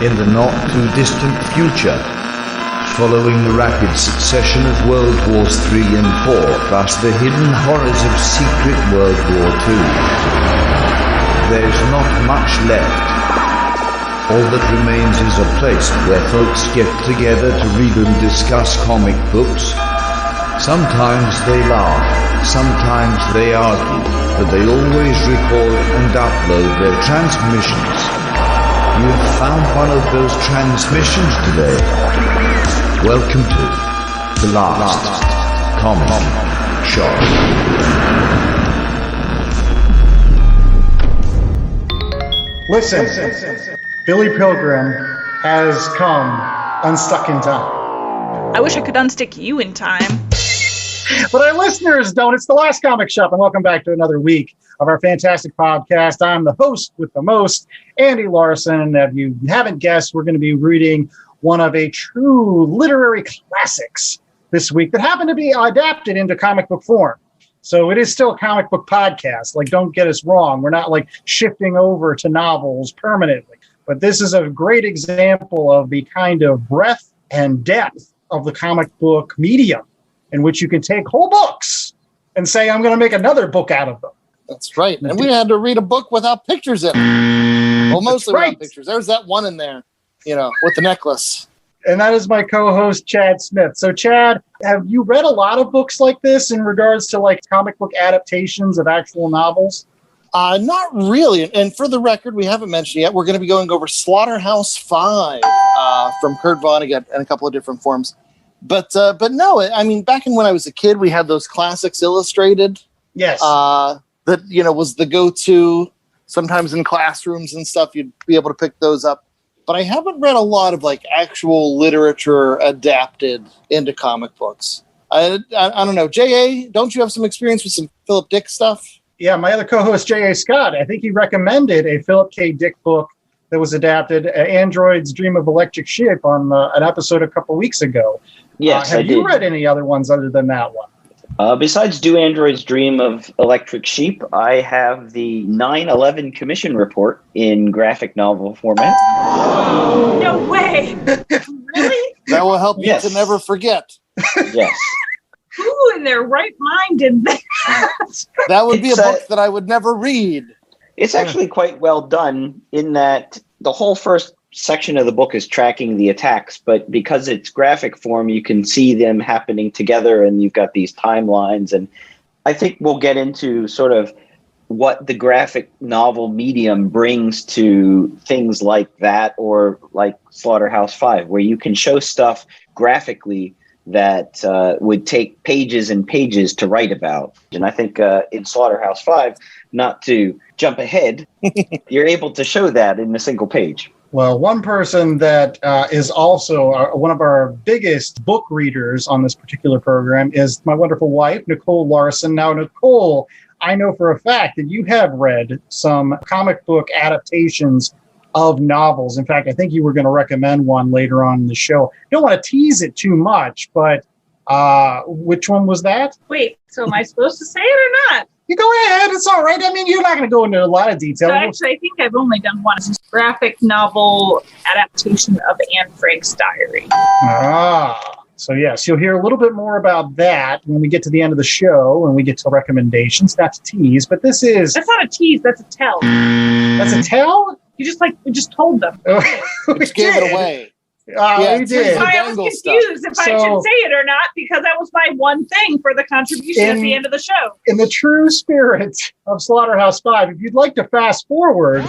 in the not-too-distant future, following the rapid succession of World Wars III and IV, plus the hidden horrors of secret World War II. There's not much left. All that remains is a place where folks get together to read and discuss comic books. Sometimes they laugh, sometimes they argue, but they always record and upload their transmissions. You have found one of those transmissions today. Welcome to the last comic shop. Listen, Billy Pilgrim has come unstuck in time. I wish I could unstick you in time. But our listeners don't. It's the last comic shop, and welcome back to another week of our fantastic podcast. I'm the host with the most, Andy Larson. If you haven't guessed, we're going to be reading one of a true literary classics this week that happened to be adapted into comic book form. So it is still a comic book podcast. Like, don't get us wrong. We're not like shifting over to novels permanently. But this is a great example of the kind of breadth and depth of the comic book medium, in which you can take whole books and say, I'm going to make another book out of them. That's right. And we had to read a book without pictures in it. Well, mostly without pictures. There's that one in there, with the necklace. And that is my co-host, Chad Smith. So, Chad, have you read a lot of books like this in regards to like comic book adaptations of actual novels? Not really. And for the record, we haven't mentioned yet, we're going to be going over Slaughterhouse-Five from Kurt Vonnegut in a couple of different forms. But no, I mean, back when I was a kid, we had those classics illustrated. Yes. That, was the go-to. Sometimes in classrooms and stuff, you'd be able to pick those up. But I haven't read a lot of like actual literature adapted into comic books. I don't know. J.A., don't you have some experience with some Philip Dick stuff? Yeah, my other co-host, J.A. Scott, I think he recommended a Philip K. Dick book that was adapted, Android's Dream of Electric Sheep, on an episode a couple weeks ago. Yes, have you read any other ones other than that one? Besides Do Android's Dream of Electric Sheep, I have the 9/11 Commission Report in graphic novel format. No way! Really? That will help you to never forget. Yes. Who in their right mind did that? That would be a book that I would never read. It's actually quite well done in that the whole first section of the book is tracking the attacks, but because it's graphic form, you can see them happening together and you've got these timelines. And I think we'll get into sort of what the graphic novel medium brings to things like that, or like Slaughterhouse-Five, where you can show stuff graphically that would take pages and pages to write about. And I think in Slaughterhouse-Five, not to jump ahead, you're able to show that in a single page. Well, one person that is also one of our biggest book readers on this particular program is my wonderful wife, Nicole Larson. Now, Nicole, I know for a fact that you have read some comic book adaptations of novels. In fact, I think you were going to recommend one later on in the show. Don't want to tease it too much, but which one was that? Wait, so am I supposed to say it or not? You go ahead. It's all right. I mean, you're not going to go into a lot of detail. So actually, I think I've only done one. It's a graphic novel adaptation of Anne Frank's diary. So yes, you'll hear a little bit more about that when we get to the end of the show, when we get to recommendations. Not to tease, but this is... That's not a tease, that's a tell. That's a tell? We just told them. We just gave it away. We did. So I was confused if I should say it or not, because that was my one thing for the contribution at the end of the show. In the true spirit of Slaughterhouse-Five, if you'd like to fast forward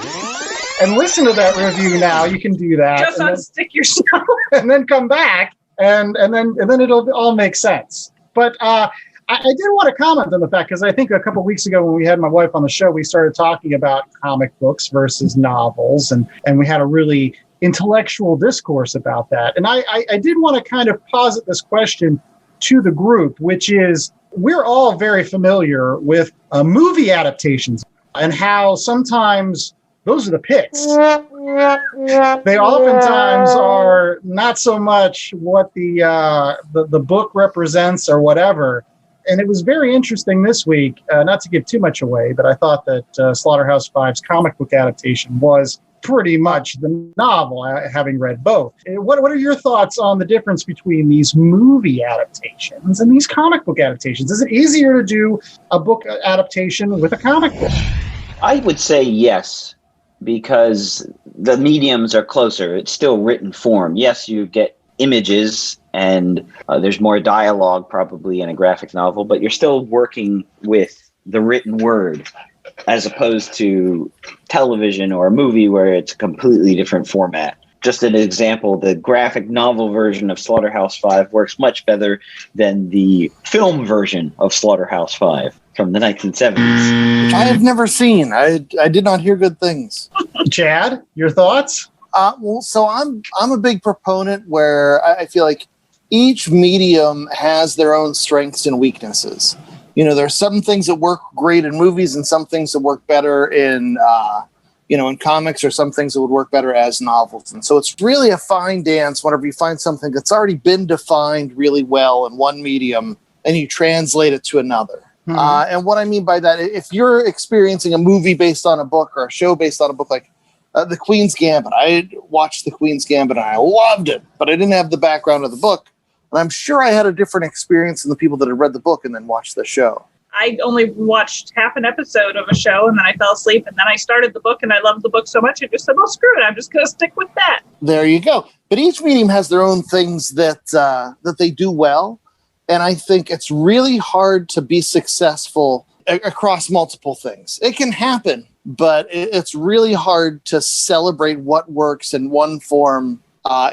and listen to that review now, you can do that. Just unstick yourself. And then come back, and then it'll all make sense. But I did want to comment on the fact, because I think a couple of weeks ago when we had my wife on the show, we started talking about comic books versus novels, and we had a really intellectual discourse about that. And I did want to kind of posit this question to the group, which is, we're all very familiar with movie adaptations and how sometimes those are the picks. They oftentimes are not so much what the book represents or whatever. And it was very interesting this week, not to give too much away, but I thought that Slaughterhouse-Five's comic book adaptation was pretty much the novel, having read both. What are your thoughts on the difference between these movie adaptations and these comic book adaptations? Is it easier to do a book adaptation with a comic book? I would say yes, because the mediums are closer. It's still written form. Yes, you get images and there's more dialogue probably in a graphic novel, but you're still working with the written word as opposed to television or a movie where it's a completely different format. Just an example, the graphic novel version of Slaughterhouse-Five works much better than the film version of Slaughterhouse-Five from the 1970s. Which I have never seen. I did not hear good things. Chad, your thoughts? So I'm a big proponent where I feel like each medium has their own strengths and weaknesses. You know, there's some things that work great in movies and some things that work better in comics, or some things that would work better as novels. And so it's really a fine dance whenever you find something that's already been defined really well in one medium and you translate it to another. Mm-hmm. And what I mean by that, if you're experiencing a movie based on a book or a show based on a book, like The Queen's Gambit, I watched The Queen's Gambit and I loved it, but I didn't have the background of the book. And I'm sure I had a different experience than the people that had read the book and then watched the show. I only watched half an episode of a show and then I fell asleep, and then I started the book and I loved the book so much I just said, well, screw it, I'm just going to stick with that. There you go. But each medium has their own things that they do well. And I think it's really hard to be successful across multiple things. It can happen, but it's really hard to celebrate what works in one form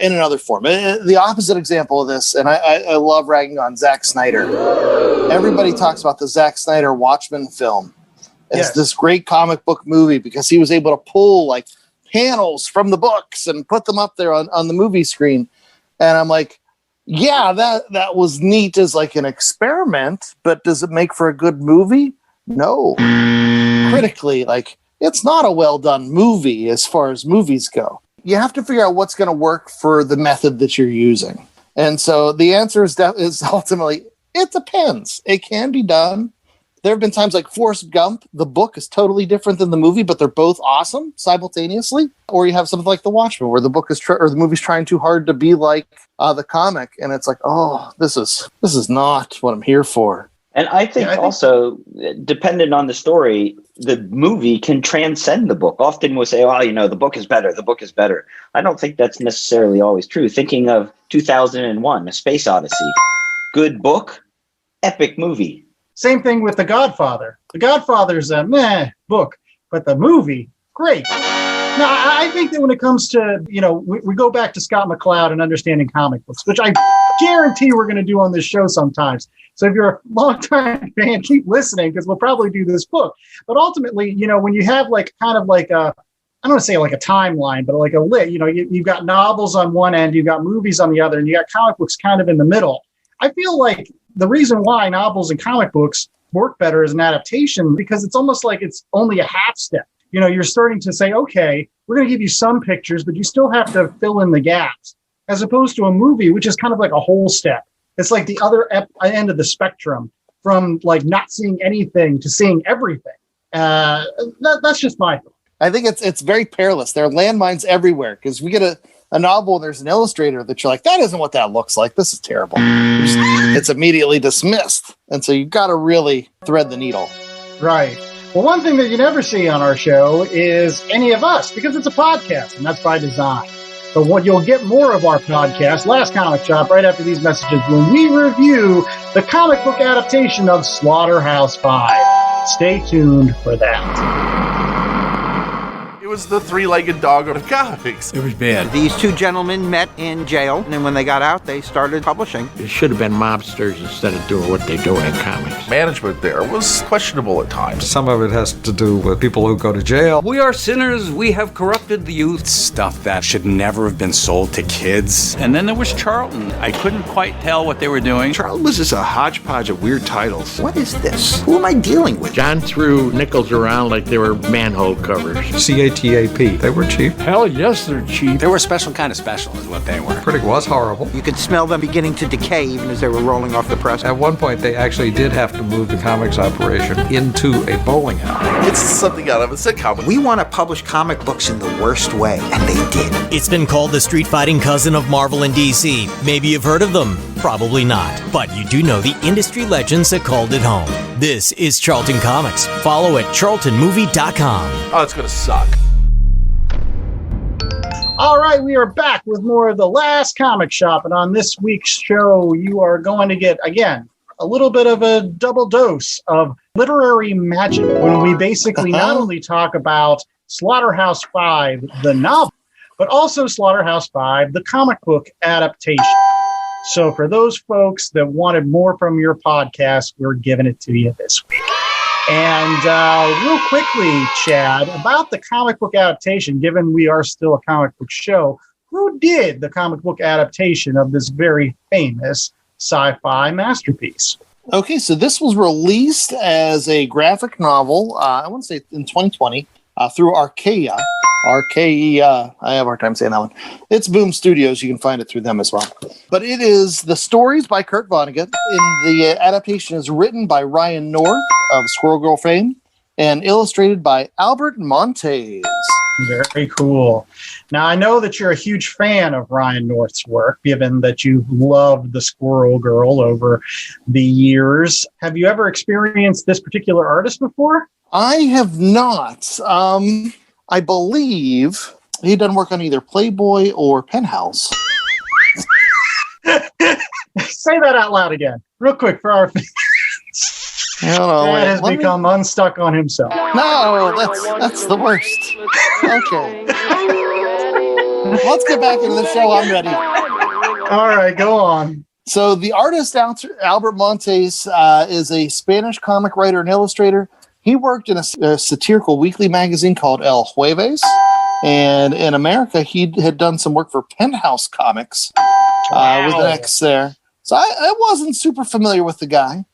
in another form. The opposite example of this, and I love ragging on Zack Snyder. Everybody talks about the Zack Snyder Watchmen film as this great comic book movie because he was able to pull like panels from the books and put them up there on the movie screen. And I'm like, yeah, that was neat as like an experiment, but does it make for a good movie? No. Critically, like, it's not a well done movie as far as movies go. You have to figure out what's going to work for the method that you're using. And so the answer is ultimately, it depends. It can be done. There have been times like Forrest Gump, the book is totally different than the movie, but they're both awesome simultaneously. Or you have something like The Watchmen, where the book is or the movie's trying too hard to be like the comic, and it's like, oh, this is not what I'm here for. And I think also, dependent on the story, the movie can transcend the book. Often we'll say, oh, the book is better. The book is better. I don't think that's necessarily always true. Thinking of 2001, A Space Odyssey. Good book, epic movie. Same thing with The Godfather. The Godfather's a meh book, but the movie, great. Now, I think that when it comes to, we go back to Scott McCloud and understanding comic books, which I guarantee we're going to do on this show sometimes. So if you're a longtime fan, keep listening because we'll probably do this book. But ultimately, when you have like kind of like I don't want to say like a timeline, but like a lit, you've got novels on one end, you've got movies on the other, and you got comic books kind of in the middle. I feel like the reason why novels and comic books work better as an adaptation, because it's almost like it's only a half step. You're starting to say, okay, we're going to give you some pictures, but you still have to fill in the gaps, as opposed to a movie, which is kind of like a whole step. It's like the other end of the spectrum, from like not seeing anything to seeing everything. That's just my thought. I think it's very perilous. There are landmines everywhere because we get a novel and there's an illustrator that you're like, that isn't what that looks like. This is terrible. It's immediately dismissed. And so you've got to really thread the needle. Right. Well, one thing that you never see on our show is any of us, because it's a podcast, and that's by design. But what you'll get more of our podcast, Last Comic Shop, right after these messages, when we review the comic book adaptation of Slaughterhouse-Five. Stay tuned for that. It was the three-legged dog of comics. It was bad. These two gentlemen met in jail, and then when they got out, they started publishing. It should have been mobsters instead of doing what they're doing in comics. Management there was questionable at times. Some of it has to do with people who go to jail. We are sinners. We have corrupted the youth. Stuff that should never have been sold to kids. And then there was Charlton. I couldn't quite tell what they were doing. Charlton was just a hodgepodge of weird titles. What is this? Who am I dealing with? John threw nickels around like they were manhole covers. CAT TAP. They were cheap. Hell yes, they're cheap. They were a special kind of special is what they were. Critic was horrible. You could smell them beginning to decay even as they were rolling off the press. At one point, they actually did have to move the comics operation into a bowling alley. It's something out of a sitcom. We want to publish comic books in the worst way, and they did. It's been called the street-fighting cousin of Marvel and DC. Maybe you've heard of them. Probably not. But you do know the industry legends that called it home. This is Charlton Comics. Follow at charltonmovie.com. Oh, it's going to suck. All right, we are back with more of The Last Comic Shop. And on this week's show, you are going to get, again, a little bit of a double dose of literary magic when we basically not only talk about Slaughterhouse-Five, the novel, but also Slaughterhouse-Five, the comic book adaptation. So for those folks that wanted more from your podcast, we're giving it to you this week. And real quickly, Chad, about the comic book adaptation, given we are still a comic book show, who did the comic book adaptation of this very famous sci-fi masterpiece? Okay, so this was released as a graphic novel, I want to say in 2020, through Archaea. Archaea, I have a hard time saying that one. It's Boom Studios. You can find it through them as well. But it is the stories by Kurt Vonnegut. The adaptation is written by Ryan North of Squirrel Girl fame and illustrated by Albert Monteys. Very cool. Now, I know that you're a huge fan of Ryan North's work, given that you've loved the Squirrel Girl over the years. Have you ever experienced this particular artist before? I have not. I believe he'd done work on either Playboy or Penthouse. Say that out loud again, real quick for our fans. I don't know. Dad has become unstuck on himself. No, that's the worst. Okay. Let's get back into the show. I'm ready. All right, go on. So the artist, Albert Monteys, is a Spanish comic writer and illustrator. He worked in a satirical weekly magazine called El Jueves. And in America, he had done some work for Penthouse Comics with an X there. So I wasn't super familiar with the guy.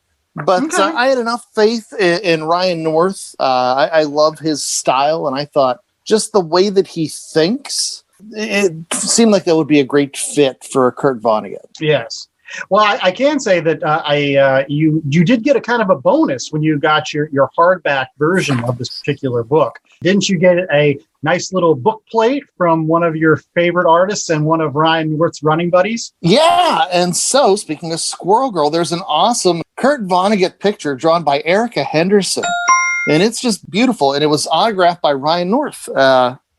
But I had enough faith in Ryan North. I love his style, and I thought just the way that he thinks, it seemed like that would be a great fit for Kurt Vonnegut. Yes. Well, I can say that you did get a kind of a bonus when you got your hardback version of this particular book. Didn't you get a nice little book plate from one of your favorite artists and one of Ryan North's running buddies? Yeah, and so speaking of Squirrel Girl, there's an awesome Kurt Vonnegut picture drawn by Erica Henderson, and it's just beautiful, and it was autographed by Ryan North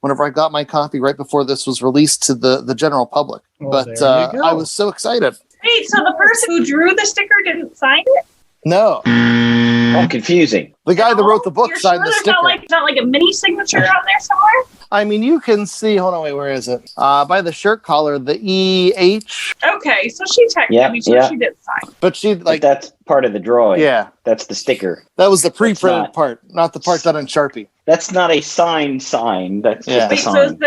whenever I got my copy right before this was released to the general public. Well, but I was so excited. Wait, so the person who drew the sticker didn't sign it? No. Oh, confusing. The guy that wrote the book signed the sticker. Not like a mini signature on there somewhere? I mean, you can see, hold on, wait, where is it? By the shirt collar, the EH. Okay, so she technically, she did sign. But but that's part of the drawing. Yeah. That's the sticker. That was the pre-printed part, not the part done in Sharpie. That's not a signed sign. That's just a sign.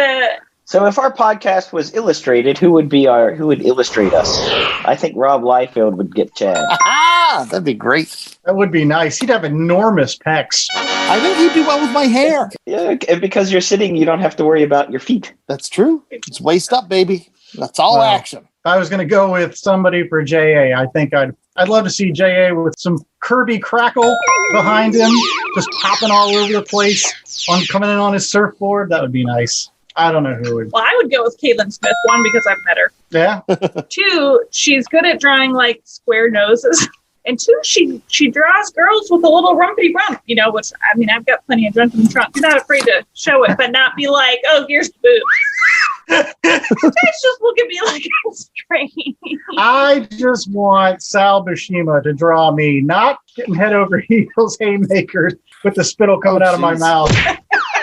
So if our podcast was illustrated, who would illustrate us? I think Rob Liefeld would get Chad. That'd be great. That would be nice. He'd have enormous pecs. I think he'd do well with my hair. Yeah, and because you're sitting, you don't have to worry about your feet. That's true. It's waist up, baby. That's all action. If I was going to go with somebody for JA, I think I'd love to see JA with some Kirby crackle behind him, just popping all over the place, coming in on his surfboard. That would be nice. I don't know who would. Well, I would go with Caitlin Smith, one, because I've met her. Yeah. Two, she's good at drawing like square noses. And two, she draws girls with a little rumpy rump, which, I mean, I've got plenty of junk in the trunk. You're not afraid to show it, but not be like, oh, here's the boob. It's just look at me like I'm strange. I just want Sal Buscema to draw me, not getting head over heels haymakers with the spittle coming out of my mouth.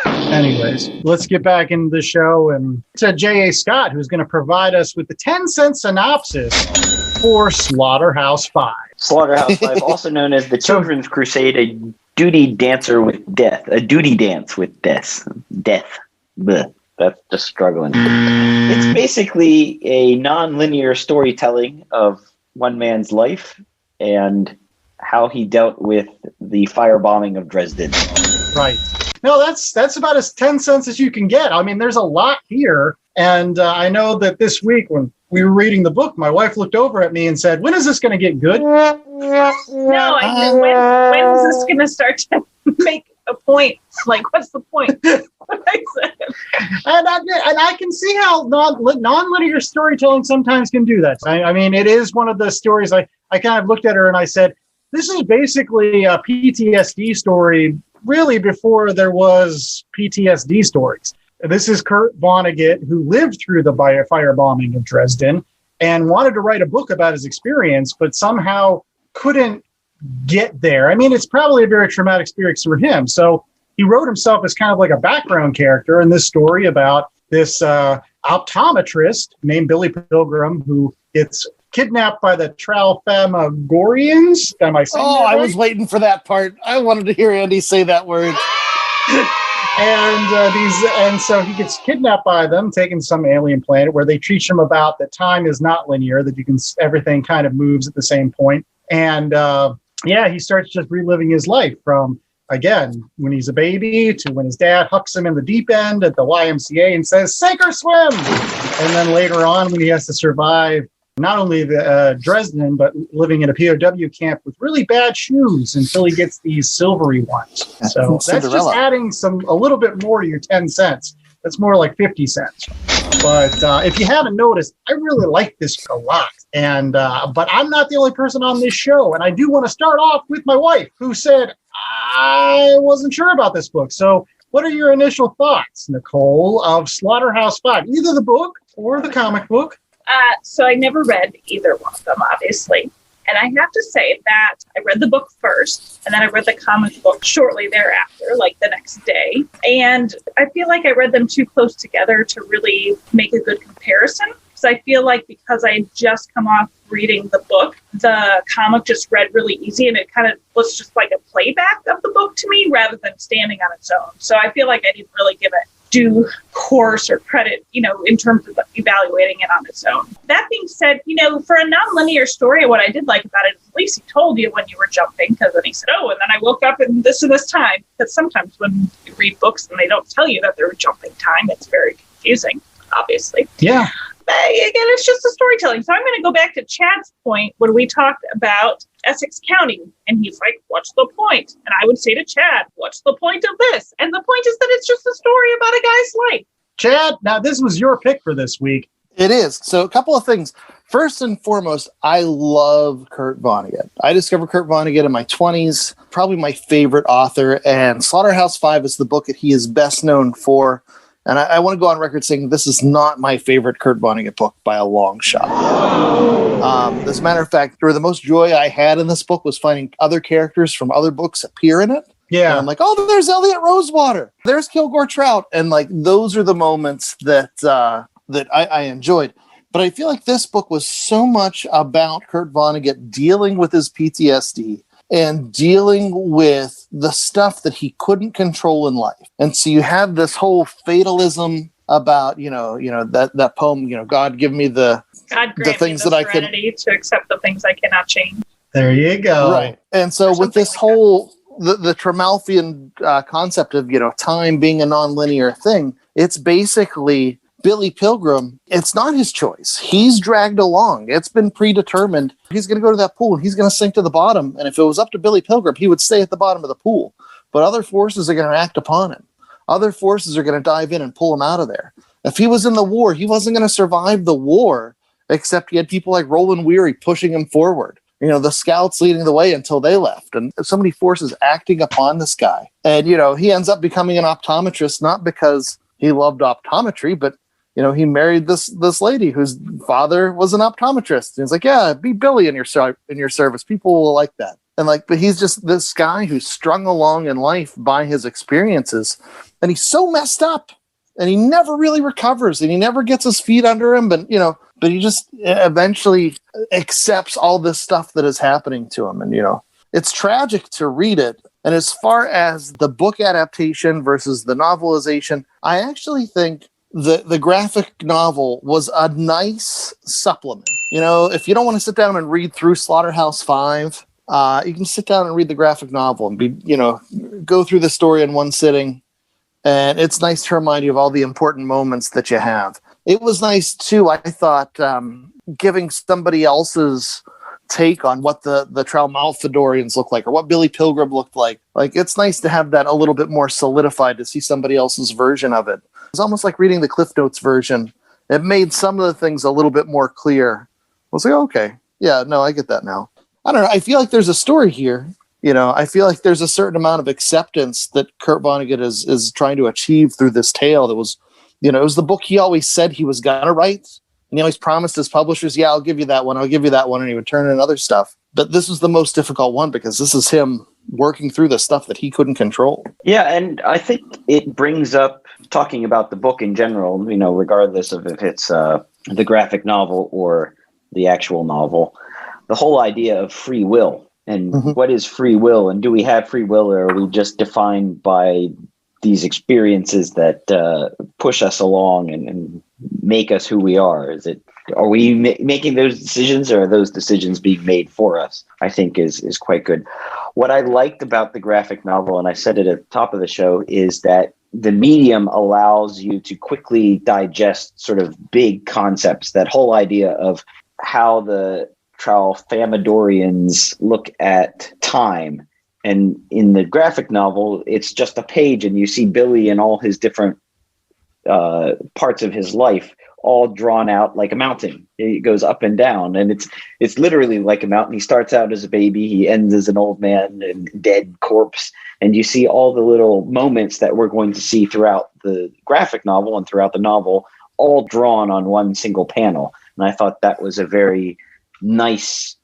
Anyways, let's get back into the show and to J.A. Scott, who's going to provide us with the 10-cent synopsis for Slaughterhouse-Five. Slaughterhouse-Five, also known as the Children's Crusade, a duty dancer with death. A duty dance with death. Death. Blech. That's just struggling. It's basically a non-linear storytelling of one man's life and how he dealt with the firebombing of Dresden. Right. No, that's about as 10 cents as you can get. I mean, there's a lot here. And I know that this week when we were reading the book, my wife looked over at me and said, when is this going to get good? No, I said, when is this going to start to make a point? Like, what's the point? I said. And I can see how non-linear storytelling sometimes can do that. I mean, it is one of the stories I kind of looked at her and I said, this is basically a PTSD story, really before there was PTSD stories. This is Kurt Vonnegut, who lived through the firebombing of Dresden and wanted to write a book about his experience, but somehow couldn't get there. I mean, it's probably a very traumatic experience for him. So he wrote himself as kind of like a background character in this story about this optometrist named Billy Pilgrim who gets kidnapped by the Tralfamadorians. Am I saying that right? I was waiting for that part. I wanted to hear Andy say that word. And so he gets kidnapped by them, taken to some alien planet where they teach him about that time is not linear, that everything kind of moves at the same point. And he starts just reliving his life from, again, when he's a baby to when his dad hucks him in the deep end at the YMCA and says, sink or swim. And then later on when he has to survive not only the Dresden, but living in a POW camp with really bad shoes until he gets these silvery ones. So that's just adding a little bit more to your 10 cents. That's more like 50 cents. But if you haven't noticed, I really like this a lot. And but I'm not the only person on this show. And I do want to start off with my wife, who said, I wasn't sure about this book. So what are your initial thoughts, Nicole, of Slaughterhouse-Five, either the book or the comic book? So I never read either one of them, obviously. And I have to say that I read the book first, and then I read the comic book shortly thereafter, like the next day. And I feel like I read them too close together to really make a good comparison. Because I feel like because I had just come off reading the book, the comic just read really easy, and it kind of was just like a playback of the book to me rather than standing on its own. So I feel like I didn't really give it due course or credit, in terms of evaluating it on its own. That being said, for a non-linear story, what I did like about it is at least he told you when you were jumping, because then he said, and then I woke up in this and this time. Because sometimes when you read books and they don't tell you that they're jumping time, it's very confusing, obviously. Yeah. But again, it's just the storytelling. So I'm going to go back to Chad's point when we talked about Essex County. And he's like, what's the point? And I would say to Chad, what's the point of this? And the point is that it's just a story about a guy's life. Chad, now this was your pick for this week. It is. So a couple of things. First and foremost, I love Kurt Vonnegut. I discovered Kurt Vonnegut in my 20s, probably my favorite author. And Slaughterhouse-Five is the book that he is best known for. And I want to go on record saying this is not my favorite Kurt Vonnegut book by a long shot. As a matter of fact, the most joy I had in this book was finding other characters from other books appear in it. Yeah. And I'm like, there's Elliot Rosewater. There's Kilgore Trout. And like, those are the moments that I enjoyed. But I feel like this book was so much about Kurt Vonnegut dealing with his PTSD and dealing with the stuff that he couldn't control in life. And so you have this whole fatalism about, that poem, God give me the things that I can to accept the things I cannot change. There you go. Right. And so with this whole, the Trimalchian concept of, time being a nonlinear thing, it's basically Billy Pilgrim. It's not his choice. He's dragged along. It's been predetermined. He's going to go to that pool and he's going to sink to the bottom. And if it was up to Billy Pilgrim, he would stay at the bottom of the pool. But other forces are going to act upon him. Other forces are going to dive in and pull him out of there. If he was in the war, he wasn't going to survive the war, except he had people like Roland Weary pushing him forward. The scouts leading the way until they left. And so many forces acting upon this guy. And, he ends up becoming an optometrist, not because he loved optometry, but he married this lady whose father was an optometrist. And he's like, yeah, be Billy in your service. People will like that. And but he's just this guy who's strung along in life by his experiences. And he's so messed up and he never really recovers and he never gets his feet under him. But he just eventually accepts all this stuff that is happening to him. And, it's tragic to read it. And as far as the book adaptation versus the novelization, I actually think the graphic novel was a nice supplement. If you don't want to sit down and read through Slaughterhouse-Five, you can sit down and read the graphic novel and go through the story in one sitting And it's nice to remind you of all the important moments that you have. It was nice, too, I thought, giving somebody else's take on what the Tralmalfadorians look like or what Billy Pilgrim looked like. Like, it's nice to have that a little bit more solidified, to see somebody else's version of it. It's almost like reading the Cliff Notes version. It made some of the things a little bit more clear. I was like, okay, yeah, no, I get that now. I don't know. I feel like there's a story here. You know, I feel like there's a certain amount of acceptance that Kurt Vonnegut is trying to achieve through this tale that was, you know, it was the book he always said he was going to write. And he always promised his publishers, yeah, I'll give you that one. I'll give you that one. And he would turn in other stuff. But this was the most difficult one because this is him working through the stuff that he couldn't control. Yeah, and I think it brings up, talking about the book in general, you know, regardless of if it's the graphic novel or the actual novel, the whole idea of free will. And what is free will? And do we have free will, or are we just defined by these experiences that push us along and make us who we are? Are we making those decisions, or are those decisions being made for us? I think is quite good. What I liked about the graphic novel, and I said it at the top of the show, is that the medium allows you to quickly digest sort of big concepts. That whole idea of how the Tralfamadorians look at time. And in the graphic novel, it's just a page and you see Billy and all his different parts of his life all drawn out like a mountain. It goes up and down, and it's literally like a mountain. He starts out as a baby, he ends as an old man and dead corpse. And you see all the little moments that we're going to see throughout the graphic novel and throughout the novel, all drawn on one single panel. And I thought that was a very nice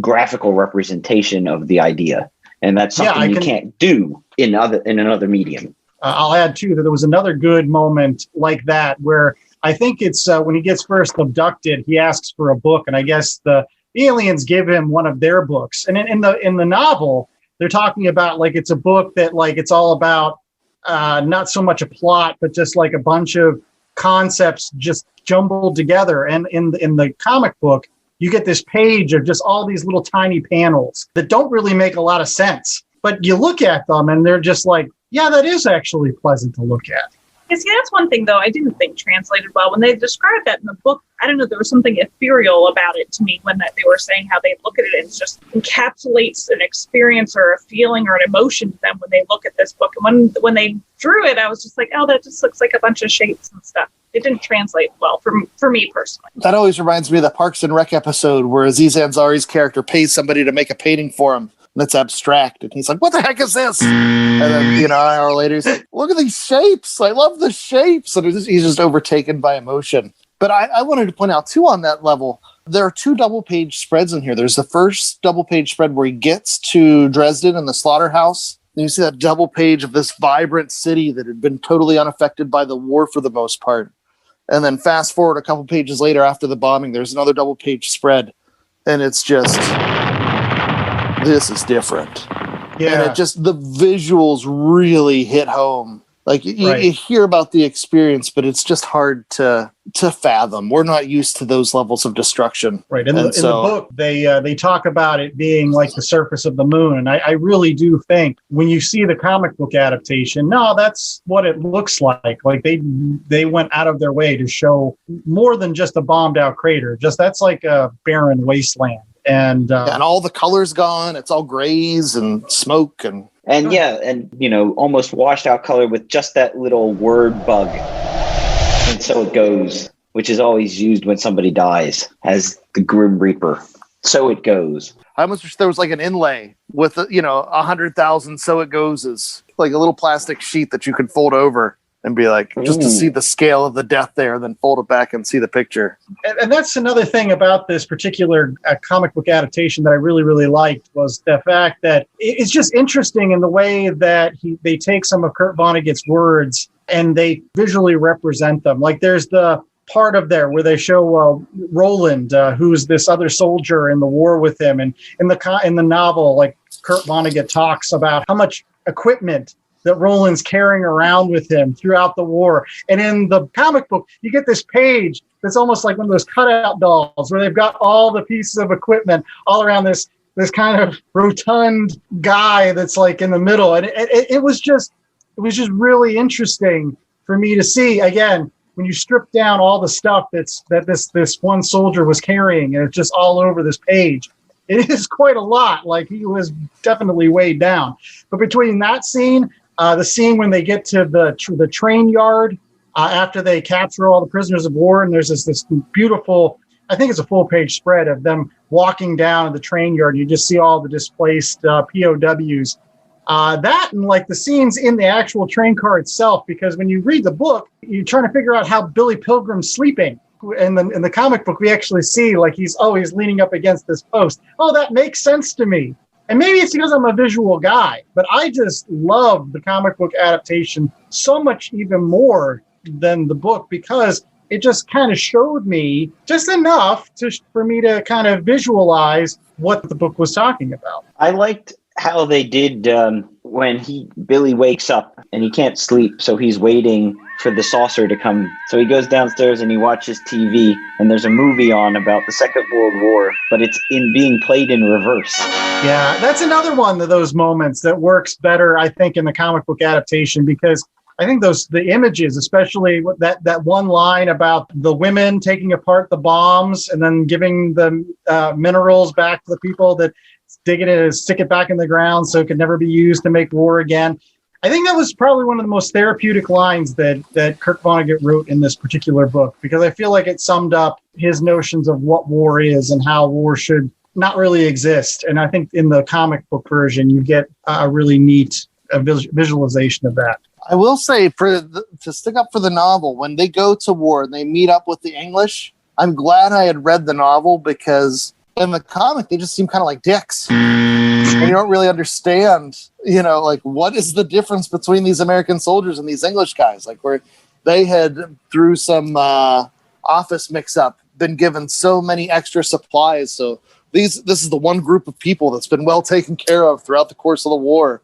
graphical representation of the idea. And that's something you can't do in another medium. I'll add, too, that there was another good moment like that where I think it's when he gets first abducted, he asks for a book. And I guess the aliens give him one of their books. And in the novel, they're talking about like it's a book that like it's all about not so much a plot, but just like a bunch of concepts just jumbled together. And in the comic book, you get this page of just all these little tiny panels that don't really make a lot of sense. But you look at them and they're just like, yeah, that is actually pleasant to look at. Yeah, see, that's one thing, though, I didn't think translated well. When they described that in the book, I don't know, there was something ethereal about it to me when they were saying how they look at it. And it just encapsulates an experience or a feeling or an emotion to them when they look at this book. And when they drew it, I was just like, oh, that just looks like a bunch of shapes and stuff. It didn't translate well for me personally. That always reminds me of the Parks and Rec episode where Aziz Ansari's character pays somebody to make a painting for him. And it's abstract. And he's like, what the heck is this? And then, an hour later, he's like, look at these shapes. I love the shapes. And he's just overtaken by emotion. But I wanted to point out, too, on that level, there are 2 double-page spreads in here. There's the first double-page spread where he gets to Dresden and the slaughterhouse. And you see that double page of this vibrant city that had been totally unaffected by the war for the most part. And then fast forward a couple pages later after the bombing, there's another double page spread. And it's just, this is different. Yeah. And it just, the visuals really hit home. Like you hear about the experience, but it's just hard to fathom. We're not used to those levels of destruction. Right. In the book, they talk about it being like the surface of the moon. And I really do think when you see the comic book adaptation, no, that's what it looks like. Like they went out of their way to show more than just a bombed out crater. Just that's like a barren wasteland. And all the color's gone. It's all grays and smoke and almost washed out color with just that little word bug. And so it goes, which is always used when somebody dies as the Grim Reaper. So it goes. I almost wish there was like an inlay with 100,000 so it goes is like a little plastic sheet that you could fold over and be like, just to see the scale of the death there, then fold it back and see the picture. And that's another thing about this particular comic book adaptation that I really, really liked was the fact that it's just interesting in the way that they take some of Kurt Vonnegut's words and they visually represent them. Like there's the part of there where they show Roland, who's this other soldier in the war with him. And in the novel, like Kurt Vonnegut talks about how much equipment that Roland's carrying around with him throughout the war. And in the comic book, you get this page that's almost like one of those cutout dolls where they've got all the pieces of equipment all around this kind of rotund guy that's like in the middle. And it was just, it was just really interesting for me to see, again, when you strip down all the stuff that this one soldier was carrying, and it's just all over this page. It is quite a lot. Like, he was definitely weighed down. But between that scene, the scene when they get to the train yard after they capture all the prisoners of war, and there's this beautiful, I think it's a full page spread of them walking down the train yard. You just see all the displaced POWs. That and like the scenes in the actual train car itself, because when you read the book, you're trying to figure out how Billy Pilgrim's sleeping. In the comic book, we actually see like he's leaning up against this post. Oh, that makes sense to me. And maybe it's because I'm a visual guy, but I just love the comic book adaptation so much even more than the book, because it just kind of showed me just enough for me to kind of visualize what the book was talking about. I liked how they did when Billy wakes up and he can't sleep, so he's waiting for the saucer to come. So he goes downstairs and he watches TV, and there's a movie on about the Second World War, but it's being played in reverse. Yeah, that's another one of those moments that works better, I think, in the comic book adaptation, because I think the images, especially that one line about the women taking apart the bombs and then giving the minerals back to the people that dig it in and stick it back in the ground so it could never be used to make war again. I think that was probably one of the most therapeutic lines that Kurt Vonnegut wrote in this particular book, because I feel like it summed up his notions of what war is and how war should not really exist. And I think in the comic book version, you get a really neat visualization of that. I will say, to stick up for the novel, when they go to war and they meet up with the English, I'm glad I had read the novel, because in the comic, they just seem kind of like dicks. And you don't really understand, like, what is the difference between these American soldiers and these English guys? Like, where they had, through some office mix-up, been given so many extra supplies. So this is the one group of people that's been well taken care of throughout the course of the war.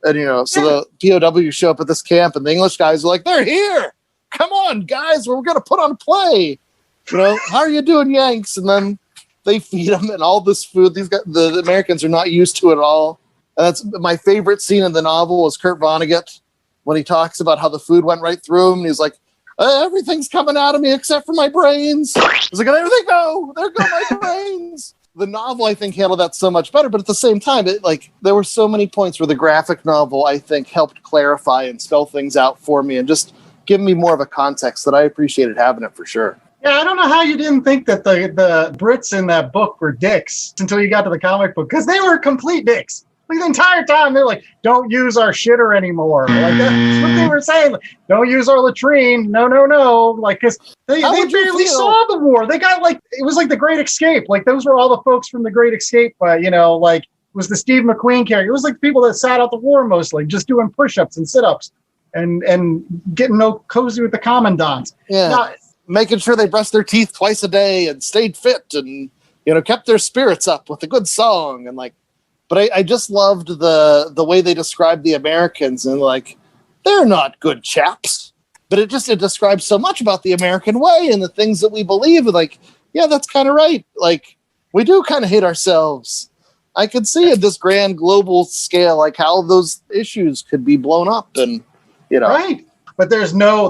And, so the POWs show up at this camp, and the English guys are like, they're here! Come on, guys, we're going to put on a play! How are you doing, Yanks? And then they feed them and all this food. These guys, the Americans are not used to it at all. And that's my favorite scene in the novel is Kurt Vonnegut, when he talks about how the food went right through him. And he's like, everything's coming out of me except for my brains. He's like, there they go. There go my brains. The novel, I think, handled that so much better. But at the same time, there were so many points where the graphic novel, I think, helped clarify and spell things out for me and just give me more of a context that I appreciated having it for sure. Yeah, I don't know how you didn't think that the Brits in that book were dicks until you got to the comic book, because they were complete dicks. Like, the entire time, they're like, don't use our shitter anymore. Like, that's what they were saying. Like, don't use our latrine. No. Like, because they barely saw the war. They got, like, it was like the Great Escape. Like, those were all the folks from the Great Escape, like, it was the Steve McQueen character. It was like the people that sat out the war mostly, just doing push-ups and sit-ups and getting cozy with the commandants. Yeah. Now, making sure they brushed their teeth twice a day and stayed fit and, kept their spirits up with a good song. And but I just loved the way they described the Americans, and they're not good chaps, but it describes so much about the American way and the things that we believe. Yeah, that's kind of right. We do kind of hate ourselves. I could see at this grand global scale, how those issues could be blown up and, Right. But there's no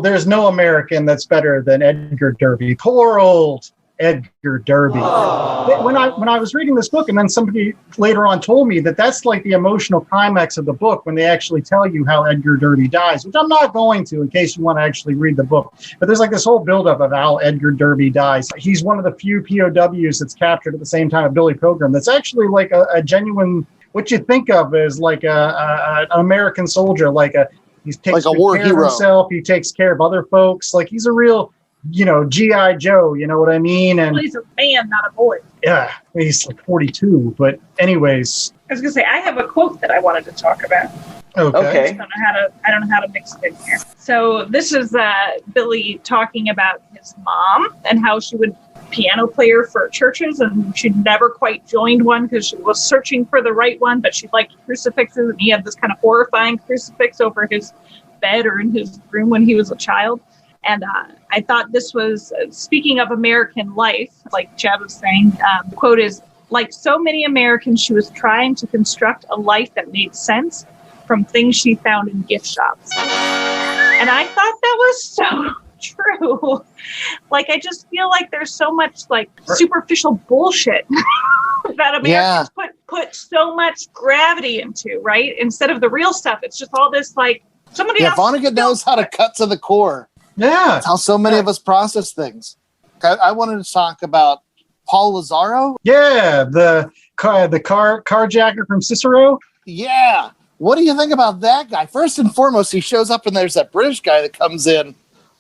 American that's better than Edgar Derby. Poor old Edgar Derby. When I was reading this book, and then somebody later on told me that's like the emotional climax of the book, when they actually tell you how Edgar Derby dies, which I'm not going to in case you want to actually read the book. But there's this whole buildup of how Edgar Derby dies. He's one of the few POWs that's captured at the same time of Billy Pilgrim. That's actually a genuine, what you think of as an American soldier, he takes a war care hero. of himself. He takes care of other folks. He's a real, G.I. Joe. You know what I mean? And he's a man, not a boy. Yeah, he's 42. But anyways, I was gonna say I have a quote that I wanted to talk about. Okay. I don't know how to mix it in here. So this is Billy talking about his mom and how she would piano player for churches, and she'd never quite joined one because she was searching for the right one, but she liked crucifixes, and he had this kind of horrifying crucifix over his bed or in his room when he was a child. And I thought this was, speaking of American life, like Chad was saying, the quote is, like so many Americans, she was trying to construct a life that made sense. from things she found in gift shops. And I thought that was so true. Like, I just feel like there's so much like superficial bullshit that Americans put so much gravity into, right? Instead of the real stuff. It's just all this like somebody else. Vonnegut knows how to cut to the core. Yeah. That's how so many of us process things. I wanted to talk about Paul Lazaro. Yeah, the carjacker from Cicero. Yeah. What do you think about that guy? First and foremost, he shows up and there's that British guy that comes in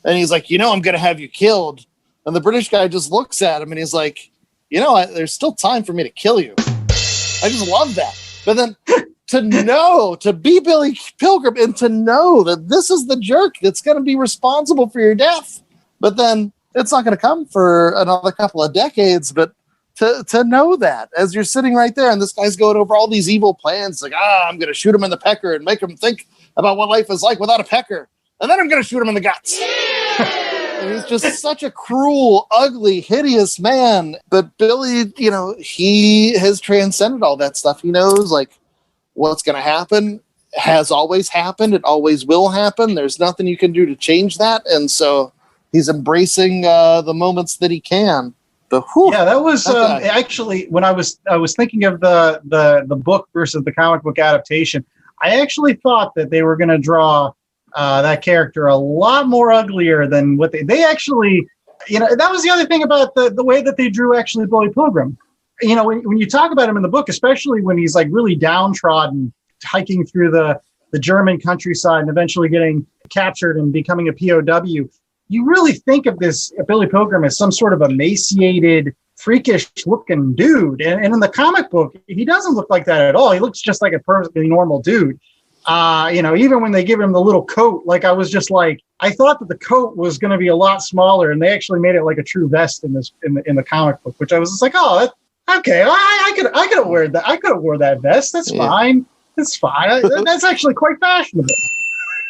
and he's like, I'm going to have you killed. And the British guy just looks at him and he's like, there's still time for me to kill you. I just love that. But then to be Billy Pilgrim and to know that this is the jerk that's going to be responsible for your death. But then it's not going to come for another couple of decades. But to know that as you're sitting right there and this guy's going over all these evil plans, like, I'm going to shoot him in the pecker and make him think about what life is like without a pecker. And then I'm going to shoot him in the guts. And he's just such a cruel, ugly, hideous man. But Billy, he has transcended all that stuff. He knows like what's going to happen has always happened. It always will happen. There's nothing you can do to change that. And so he's embracing the moments that he can. But that was actually when I was thinking of the book versus the comic book adaptation. I actually thought that they were going to draw that character a lot more uglier than what they actually. That was the other thing about the way that they drew actually Billy Pilgrim. When you talk about him in the book, especially when he's like really downtrodden, hiking through the German countryside and eventually getting captured and becoming a POW. You really think of this Billy Pilgrim as some sort of emaciated, freakish-looking dude. And in the comic book, he doesn't look like that at all. He looks just like a perfectly normal dude. Even when they give him the little coat, like I was just like, I thought that the coat was going to be a lot smaller, and they actually made it like a true vest in the comic book, which I was just like, okay, I could have worn that. I could have worn that vest. That's fine. It's fine. That's actually quite fashionable.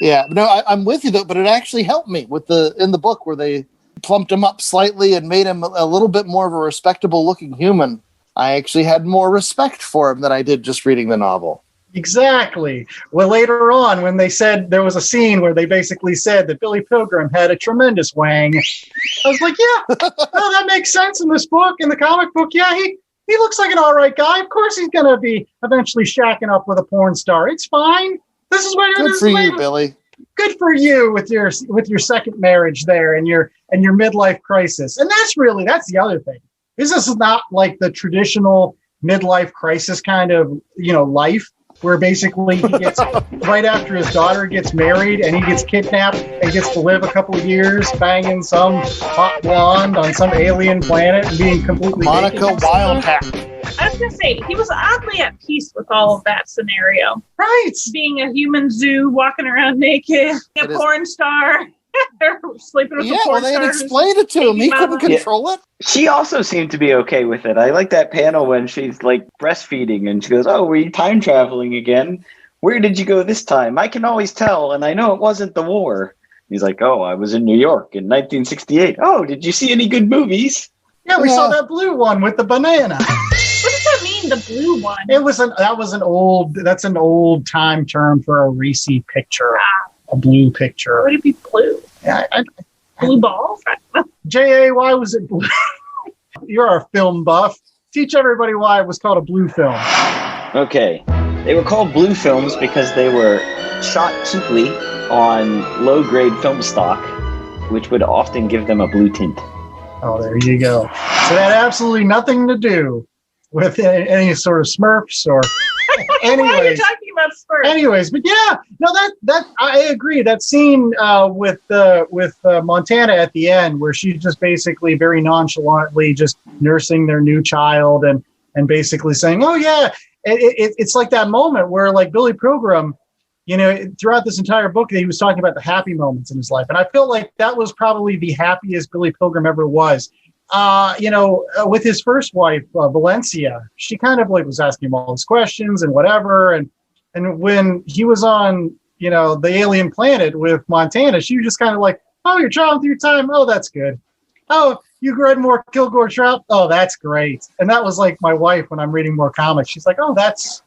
Yeah, no, I'm with you though, but it actually helped me in the book where they plumped him up slightly and made him a little bit more of a respectable looking human. I actually had more respect for him than I did just reading the novel. Exactly. Well, later on, when they said there was a scene where they basically said that Billy Pilgrim had a tremendous wang, I was like, that makes sense in this book. In the comic book, he looks like an all right guy. Of course, he's going to be eventually shacking up with a porn star. It's fine. This is what good for you, Billy. Good for you with your second marriage there and your midlife crisis. And that's the other thing. This is not like the traditional midlife crisis kind of life where basically he gets right after his daughter gets married and he gets kidnapped and gets to live a couple of years banging some hot blonde on some alien planet and being completely Monica Wildhack. I was going to say, he was oddly at peace with all of that scenario. Right. Being a human zoo, walking around naked, a porn star, sleeping with a porn star. They had explained it to him. He couldn't control it. She also seemed to be okay with it. I like that panel when she's like breastfeeding and she goes, were you time traveling again? Where did you go this time? I can always tell, and I know it wasn't the war. He's like, I was in New York in 1968. Oh, did you see any good movies? Yeah, we saw that blue one with the banana. What does that mean, the blue one? That's an old time term for a racy picture, a blue picture. Would it be blue? Yeah, blue balls? J.A., why was it blue? You're a film buff. Teach everybody why it was called a blue film. Okay. They were called blue films because they were shot cheaply on low-grade film stock, which would often give them a blue tint. Oh, there you go. So that had absolutely nothing to do with any sort of Smurfs or. Anyways, why are you talking about Smurfs? Anyways, but that I agree. That scene with Montana at the end, where she's just basically very nonchalantly just nursing their new child and basically saying, "Oh yeah," it's like that moment where like Billy Pilgrim. Throughout this entire book, he was talking about the happy moments in his life. And I feel like that was probably the happiest Billy Pilgrim ever was. With his first wife, Valencia, she kind of like was asking him all these questions and whatever. And when he was on, the alien planet with Montana, she was just kind of like, oh, you're traveling through time. Oh, that's good. Oh, you read more Kilgore Trout. Oh, that's great. And that was like my wife when I'm reading more comics. She's like, oh, that's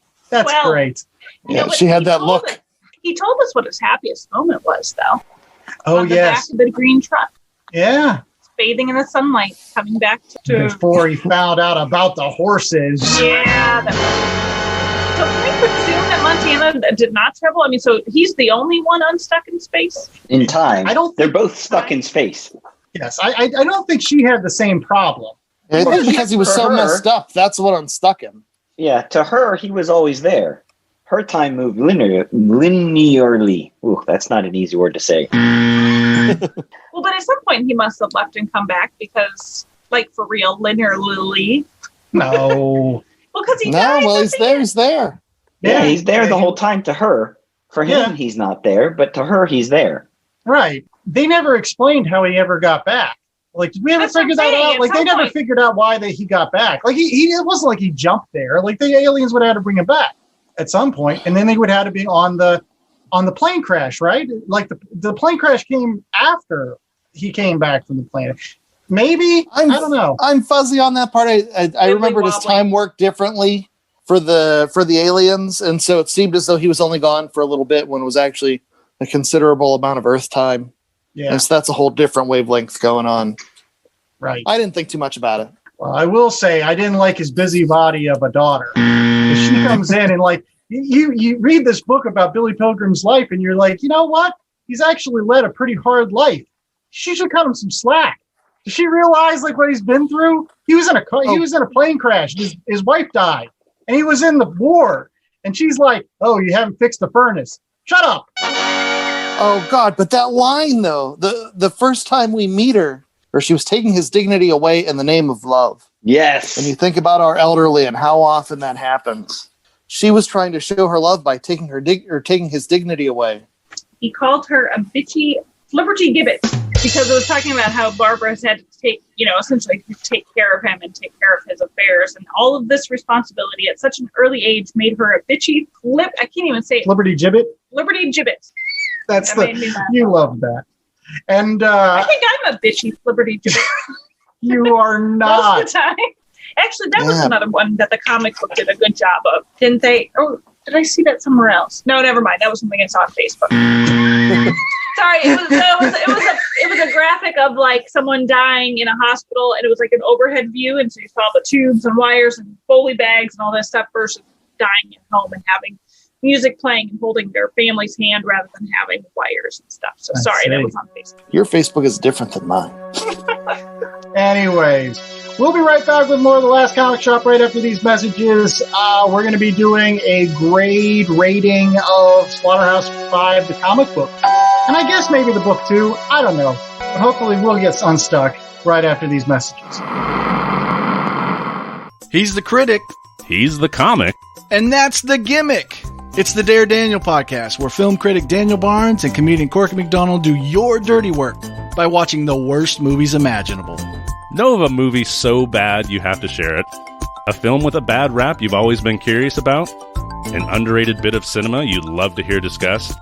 great. Yeah, she had that look. He told us what his happiest moment was, though. Oh, on the yes. back of the green truck. Yeah. Bathing in the sunlight, coming back to... Before he found out about the horses. Yeah. So can we presume that Montana did not travel? I mean, so he's the only one unstuck in space? In time. They're both stuck Time. in space. Yes, I don't think she had the same problem. I think because he was so messed up, that's what unstuck him. Yeah, to her, he was always there. Her time moved linearly. Ooh, that's not an easy word to say. Well, but at some point he must have left and come back because, like, for real, linearly. No. Well, because he No, died. well, he's there. He's there. Yeah, he's there the whole time to her. For him, he's not there, but to her, he's there. Right. They never explained how he ever got back. Like, did we ever figure that out? Like, they never figured out why he got back. Like, it wasn't like he jumped there. Like, the aliens would have to bring him back at some point, and then they would have to be on the plane crash, right? Like, the plane crash came after he came back from the planet. Maybe? I don't know. I'm fuzzy on that part. I remembered his time worked differently for the aliens, and so it seemed as though he was only gone for a little bit when it was actually a considerable amount of Earth time. Yeah. And so that's a whole different wavelength going on. Right. I didn't think too much about it. Well, I will say I didn't like his busybody of a daughter. She comes in and, like, you read this book about Billy Pilgrim's life, and you're like, you know what? He's actually led a pretty hard life. She should cut him some slack. Does she realize, like, what he's been through? He was in a plane crash. His wife died, and he was in the war. And she's like, "Oh, you haven't fixed the furnace. Shut up." Oh God! But that line, though, the first time we meet her, or she was taking his dignity away in the name of love. Yes. When you think about our elderly and how often that happens, she was trying to show her love by taking taking his dignity away. He called her a bitchy flibberty gibbet because it was talking about how Barbara has had to take, essentially take care of him and take care of his affairs, and all of this responsibility at such an early age made her a bitchy I can't even say it. Liberty gibbet. Liberty gibbet. That's you love that. And I think I'm a bitchy liberty gibbet. You are not. Most of the time. Actually, that was another one that the comic book did a good job of, didn't they? Oh, did I see that somewhere else? No, never mind. That was something I saw on Facebook. Sorry, it was a graphic of, like, someone dying in a hospital, and it was like an overhead view, and so you saw the tubes and wires and Foley bags and all that stuff versus dying at home and having music playing and holding their family's hand rather than having wires and stuff. So sorry, that was on Facebook. Your Facebook is different than mine. Anyways, we'll be right back with more of The Last Comic Shop right after these messages. We're going to be doing a grade rating of Slaughterhouse-Five, the comic book. And I guess maybe the book too. I don't know. But hopefully we'll get unstuck right after these messages. He's the critic. He's the comic. And that's the gimmick. It's the Dare Daniel podcast, where film critic Daniel Barnes and comedian Corky McDonald do your dirty work by watching the worst movies imaginable. Know of a movie so bad you have to share it? A film with a bad rap you've always been curious about? An underrated bit of cinema you'd love to hear discussed?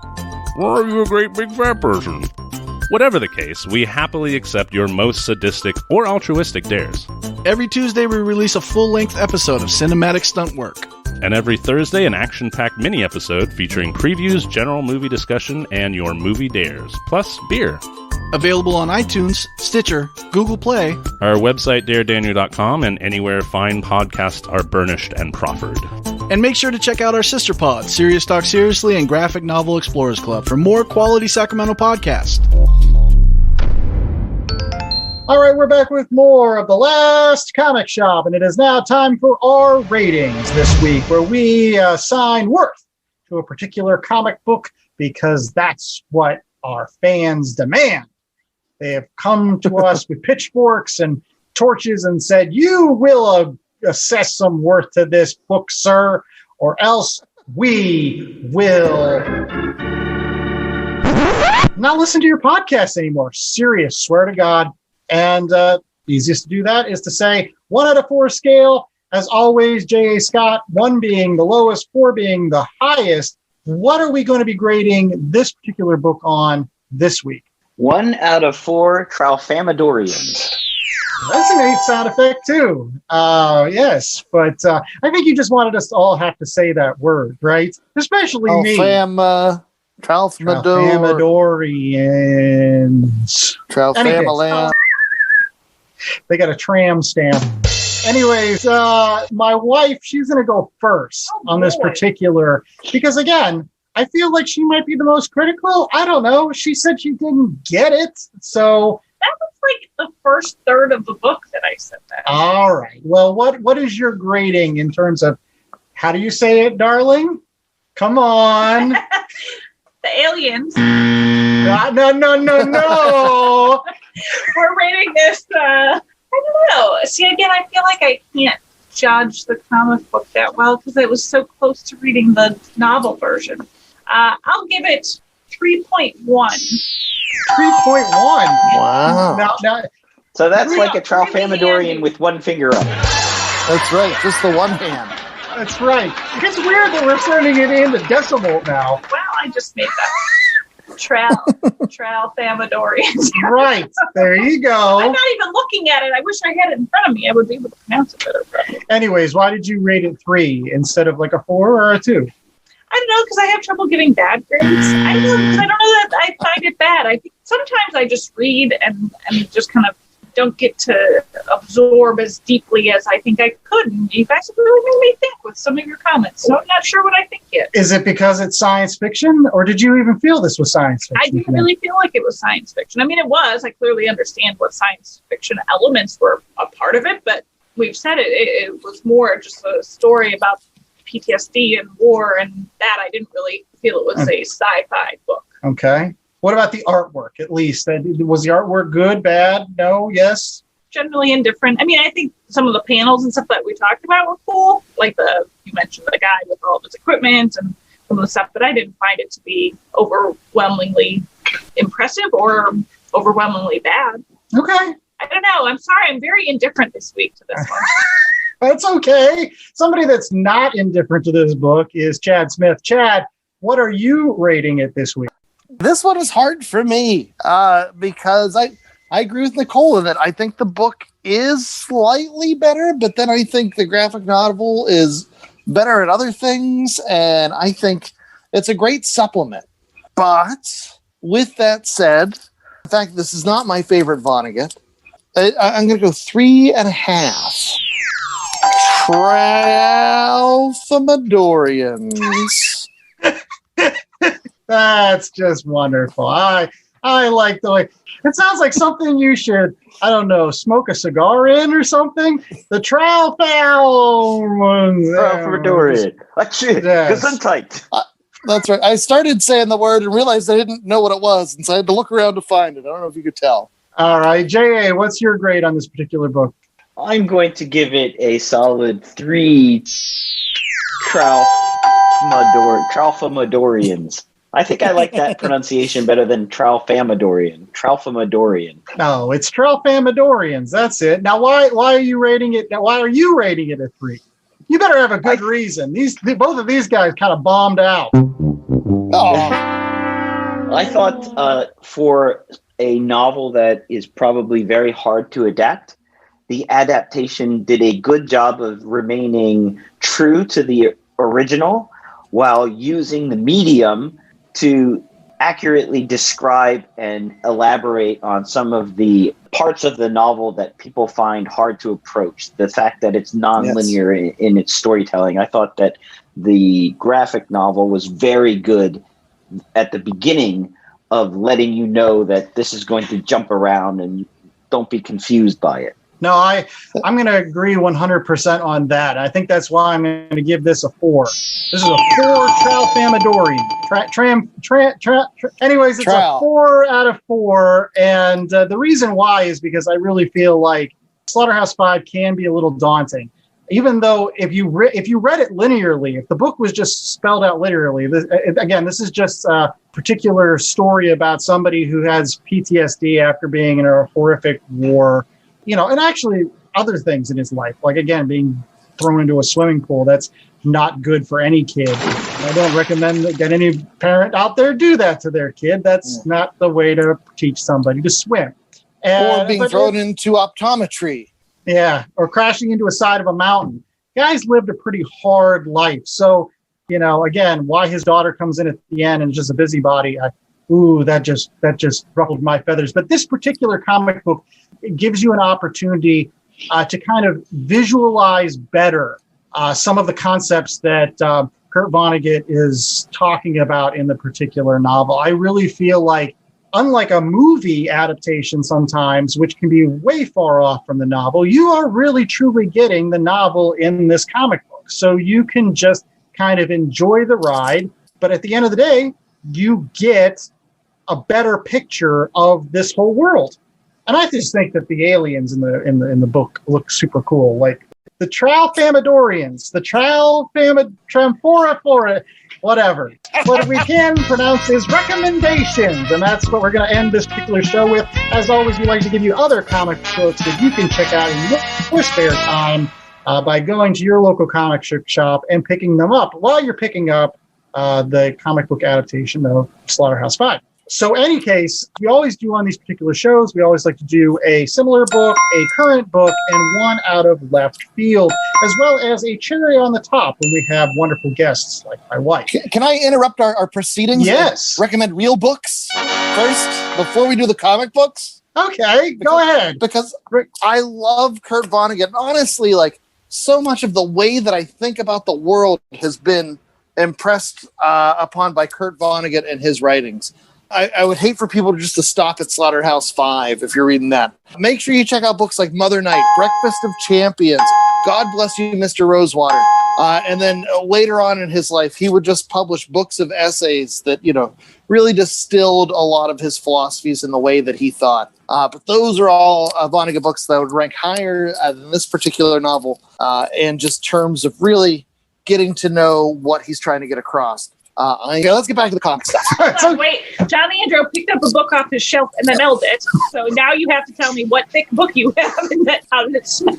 Or are you a great big fat person? Whatever the case, we happily accept your most sadistic or altruistic dares. Every Tuesday we release a full-length episode of cinematic stunt work. And every Thursday, an action-packed mini-episode featuring previews, general movie discussion, and your movie dares, plus beer. Available on iTunes, Stitcher, Google Play, our website, daredaniel.com, and anywhere fine podcasts are burnished and proffered. And make sure to check out our sister pod, Serious Talk Seriously and Graphic Novel Explorers Club, for more quality Sacramento podcasts. All right, we're back with more of The Last Comic Shop, and it is now time for our ratings this week, where we assign worth to a particular comic book because that's what our fans demand. They have come to us with pitchforks and torches and said, "You will assess some worth to this book, sir, or else we will not listen to your podcast anymore." Serious, swear to God. And easiest to do that is to say 1 out of 4 scale. As always, J.A. Scott, 1 being the lowest, 4 being the highest. What are we going to be grading this particular book on this week? 1 out of 4 Tralfamadorians. That's a neat sound effect, too. Yes, but I think you just wanted us to all have to say that word, right? Especially me. Tralfamadorians. Tralfamaland. They got a tram stamp. Anyways, my wife, she's going to go first on this particular, because again, I feel like she might be the most critical. I don't know. She said she didn't get it. So that was like the first third of the book that I said that. All right. Well, what is your grading in terms of, how do you say it, darling? Come on. The aliens. No. We're rating this, I don't know. See, again, I feel like I can't judge the comic book that well because I was so close to reading the novel version. I'll give it 3.1. 3.1? Wow. Now, so that's like a Tralfamadorian with one finger up. That's right. Just the one hand. That's right. It's weird that we're turning it into decimal now. Well, I just made that. Tralfamadorians. Right. There you go. I'm not even looking at it. I wish I had it in front of me. I would be able to pronounce it better. Probably. Anyways, why did you rate it 3 instead of like a 4 or a 2? I don't know, because I have trouble giving bad grades. I don't know that I find it bad. I think sometimes I just read and just kind of don't get to absorb as deeply as I think I could. And you guys have really made me think with some of your comments. So I'm not sure what I think yet. Is it because it's science fiction, or did you even feel this was science fiction? I didn't really feel like it was science fiction. I mean, it was. I clearly understand what science fiction elements were a part of it, but we've said it was more just a story about PTSD and war, and that I didn't really feel it was a sci-fi book. Okay. What about the artwork, at least? Was the artwork good, bad, no, yes? Generally indifferent. I mean, I think some of the panels and stuff that we talked about were cool. Like you mentioned the guy with all of his equipment and some of the stuff, but I didn't find it to be overwhelmingly impressive or overwhelmingly bad. Okay. I don't know. I'm sorry. I'm very indifferent this week to this one. That's okay. Somebody that's not indifferent to this book is Chad Smith. Chad, what are you rating it this week? This one is hard for me because I agree with Nicole in that I think the book is slightly better, but then I think the graphic novel is better at other things, and I think it's a great supplement. But with that said, in fact, this is not my favorite Vonnegut. I'm going to go 3.5. Tralfamadorians. That's just wonderful. I like the way it sounds like something you should, I don't know, smoke a cigar in or something. The Tralfamadorian. Gesundheit. That's right. I started saying the word and realized I didn't know what it was, and so I had to look around to find it. I don't know if you could tell. All right, J.A., what's your grade on this particular book? I'm going to give it a solid 3 Tralfamadorians. I think I like that pronunciation better than Tralfamadorian. Tralfamadorian. No, it's Tralfamadorians. That's it. Now, why are you rating it? Now, why are you rating it a 3? You better have a good reason. Both of these guys kind of bombed out. Oh. I thought for a novel that is probably very hard to adapt, the adaptation did a good job of remaining true to the original while using the medium to accurately describe and elaborate on some of the parts of the novel that people find hard to approach. The fact that it's nonlinear in its storytelling. I thought that the graphic novel was very good at the beginning of letting you know that this is going to jump around and don't be confused by it. No, I'm going to agree 100% on that. I think that's why I'm going to give this a 4. This is a 4 Tralfamadorian. Anyways, it's a 4 out of 4. And the reason why is because I really feel like Slaughterhouse-Five can be a little daunting. Even though if you read it linearly, if the book was just spelled out linearly, this is just a particular story about somebody who has PTSD after being in a horrific war. You know, and actually other things in his life, like, again, being thrown into a swimming pool. That's not good for any kid. I don't recommend that any parent out there do that to their kid. That's not the way to teach somebody to swim. Or being thrown into optometry. Yeah, or crashing into a side of a mountain. Guys lived a pretty hard life. So again, why his daughter comes in at the end and is just a busybody. That just ruffled my feathers. But this particular comic book, it gives you an opportunity to kind of visualize better some of the concepts that Kurt Vonnegut is talking about in the particular novel. I really feel like, unlike a movie adaptation sometimes, which can be way far off from the novel, you are really truly getting the novel in this comic book. So you can just kind of enjoy the ride, but at the end of the day, you get a better picture of this whole world. And I just think that the aliens in the book look super cool. Like the Tralfamadorians, the Tramphora, whatever. What we can pronounce is recommendations, and that's what we're going to end this particular show with. As always, we like to give you other comic books that you can check out in your spare time by going to your local comic shop and picking them up while you're picking up the comic book adaptation of Slaughterhouse-Five. So any case, we always do on these particular shows, we always like to do a similar book, a current book, and one out of left field, as well as a cherry on the top when we have wonderful guests like my wife. Can I interrupt our proceedings? Yes. And recommend real books first before we do the comic books? Okay, go ahead. Because I love Kurt Vonnegut. And honestly, like, so much of the way that I think about the world has been impressed upon by Kurt Vonnegut and his writings. I would hate for people just to stop at Slaughterhouse-Five if you're reading that. Make sure you check out books like Mother Night, Breakfast of Champions, God Bless You, Mr. Rosewater. And then later on in his life, he would just publish books of essays that, really distilled a lot of his philosophies in the way that he thought. But those are all Vonnegut books that would rank higher than this particular novel in just terms of really getting to know what he's trying to get across. Let's get back to the comic stuff. Wait, John Andrew picked up a book off his shelf and then held it. So now you have to tell me what thick book you have and then how did it smell?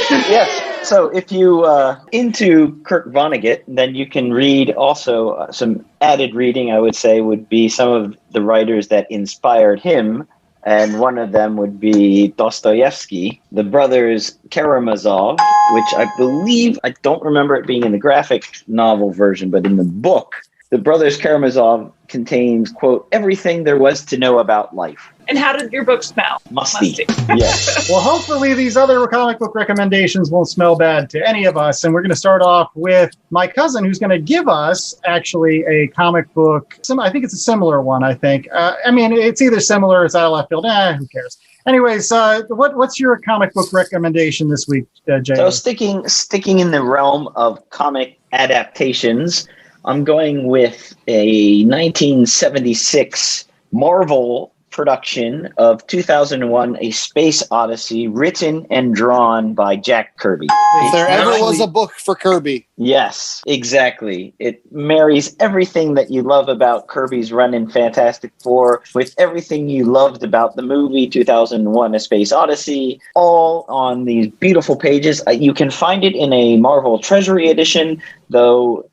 Yes. So if you into Kurt Vonnegut, then you can read also some added reading, I would say, would be some of the writers that inspired him. And one of them would be Dostoevsky, the brothers Karamazov, which I believe, I don't remember it being in the graphic novel version, but in the book, the brothers Karamazov contains, quote, everything there was to know about life. And how did your book smell? Musty. Yes. Well, hopefully these other comic book recommendations won't smell bad to any of us. And we're going to start off with my cousin, who's going to give us actually a comic book. I think it's a similar one, I think. It's either similar or it's out of left field. Who cares? Anyways, what's your comic book recommendation this week, Jay? So sticking in the realm of comic adaptations, I'm going with a 1976 Marvel production of 2001 A Space Odyssey, written and drawn by Jack Kirby. If there ever was a book for Kirby. Yes, exactly. It marries everything that you love about Kirby's run in Fantastic Four with everything you loved about the movie 2001 A Space Odyssey, all on these beautiful pages. You can find it in a Marvel Treasury edition, though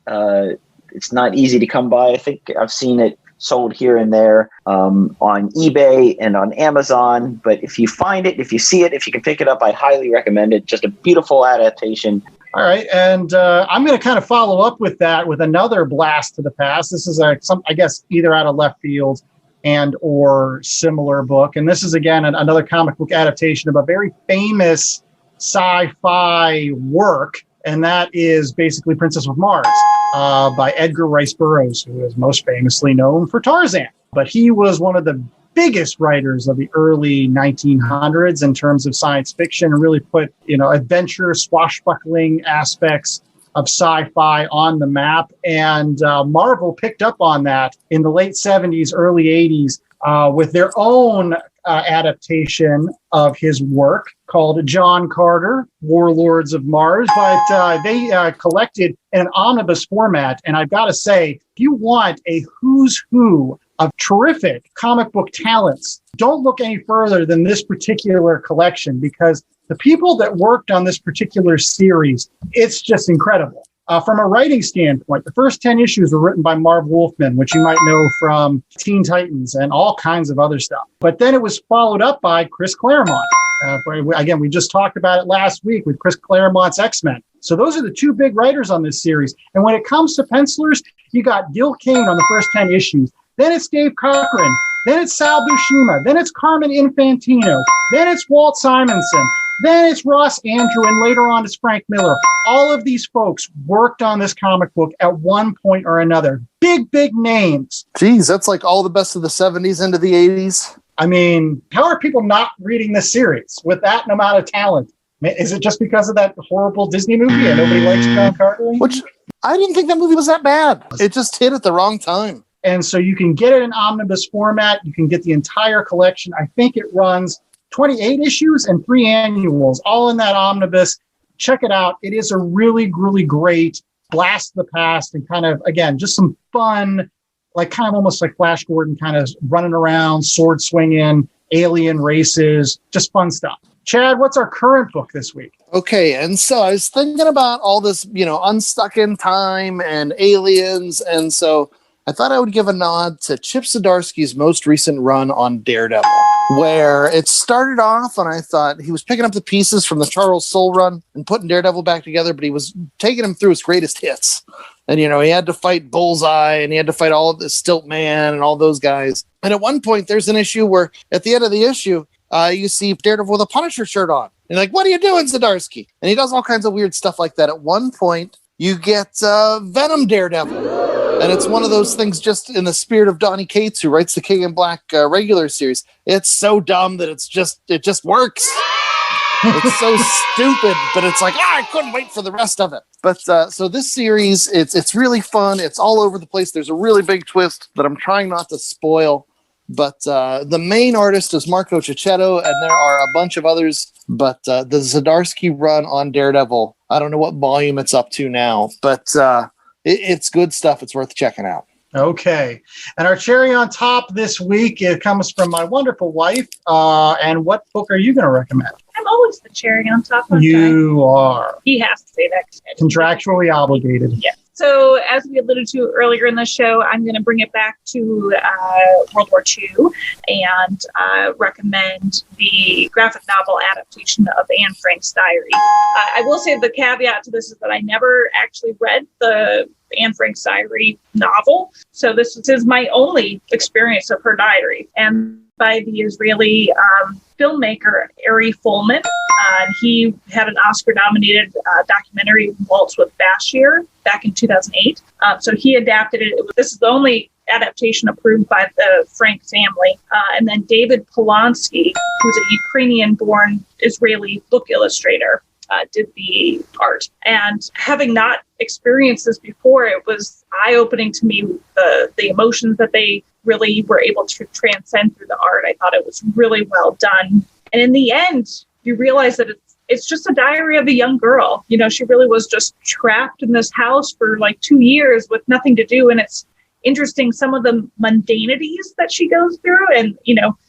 it's not easy to come by. I think I've seen it sold here and there on eBay and on Amazon. But if you find it, if you see it, if you can pick it up, I highly recommend it. Just a beautiful adaptation. All right. And I'm going to kind of follow up with that with another blast to the past. This is I guess either out of left field and or similar book. And this is, again, another comic book adaptation of a very famous sci-fi work. And that is basically Princess of Mars by Edgar Rice Burroughs, who is most famously known for Tarzan. But he was one of the biggest writers of the early 1900s in terms of science fiction and really put, adventure, swashbuckling aspects of sci-fi on the map. And Marvel picked up on that in the late 70s, early 80s with their own adaptation of his work called John Carter, Warlords of Mars, but they collected in an omnibus format. And I've got to say, if you want a who's who of terrific comic book talents, don't look any further than this particular collection, because the people that worked on this particular series, it's just incredible. From a writing standpoint, the first 10 issues were written by Marv Wolfman, which you might know from Teen Titans and all kinds of other stuff. But then it was followed up by Chris Claremont. Again, we just talked about it last week with Chris Claremont's X-Men. So those are the two big writers on this series. And when it comes to pencilers, you got Gil Kane on the first 10 issues. Then it's Dave Cochran. Then it's Sal Buscema. Then it's Carmen Infantino. Then it's Walt Simonson. Then it's Ross Andrew. And later on it's Frank Miller. All of these folks worked on this comic book at one point or another. Big, big names. Geez, that's like all the best of the 70s into the 80s. I mean, how are people not reading this series with that amount of talent? Is it just because of that horrible Disney movie and nobody likes John Cartwright? Which I didn't think that movie was that bad. It just hit at the wrong time. And so you can get it in omnibus format. You can get the entire collection. I think it runs 28 issues and 3 annuals, all in that omnibus. Check it out. It is a really, really great blast of the past and kind of, again, just some fun, like kind of almost like Flash Gordon kind of running around, sword swinging, alien races, just fun stuff. Chad, what's our current book this week? Okay, and so I was thinking about all this, Unstuck in Time and aliens, and so I thought I would give a nod to Chip Zdarsky's most recent run on Daredevil, where it started off and I thought he was picking up the pieces from the Charles Soule run and putting Daredevil back together, but he was taking him through his greatest hits. And, he had to fight Bullseye and he had to fight all of the Stilt Man and all those guys. And at one point, there's an issue where at the end of the issue, you see Daredevil with a Punisher shirt on. And you're like, what are you doing, Zdarsky? And he does all kinds of weird stuff like that. At one point, you get Venom Daredevil. And it's one of those things just in the spirit of Donny Cates, who writes the King in Black regular series. It's so dumb that it just works. It's so stupid, but it's like, I couldn't wait for the rest of it. But so this series, it's really fun. It's all over the place. There's a really big twist that I'm trying not to spoil. But the main artist is Marco Cicchetto, and there are a bunch of others. But the Zdarsky run on Daredevil, I don't know what volume it's up to now, but it's good stuff. It's worth checking out. Okay. And our cherry on top this week, it comes from my wonderful wife. And what book are you going to recommend? I'm always the cherry on top. You are. He has to say that. Contractually obligated. Yeah. So as we alluded to earlier in the show, I'm going to bring it back to World War II and recommend the graphic novel adaptation of Anne Frank's diary. I will say the caveat to this is that I never actually read the Anne Frank's diary novel. So this is my only experience of her diary. And by the Israeli filmmaker Ari Folman. He had an Oscar-nominated documentary, Waltz with Bashir, back in 2008. So he adapted it. This is the only adaptation approved by the Frank family. And then David Polonsky, who's a Ukrainian-born Israeli book illustrator, did the art. And having not experienced this before, it was eye-opening to me, the emotions that they really were able to transcend through the art. I thought it was really well done. And in the end, you realize that it's just a diary of a young girl. She really was just trapped in this house for like 2 years with nothing to do. And it's interesting, some of the mundanities that she goes through and,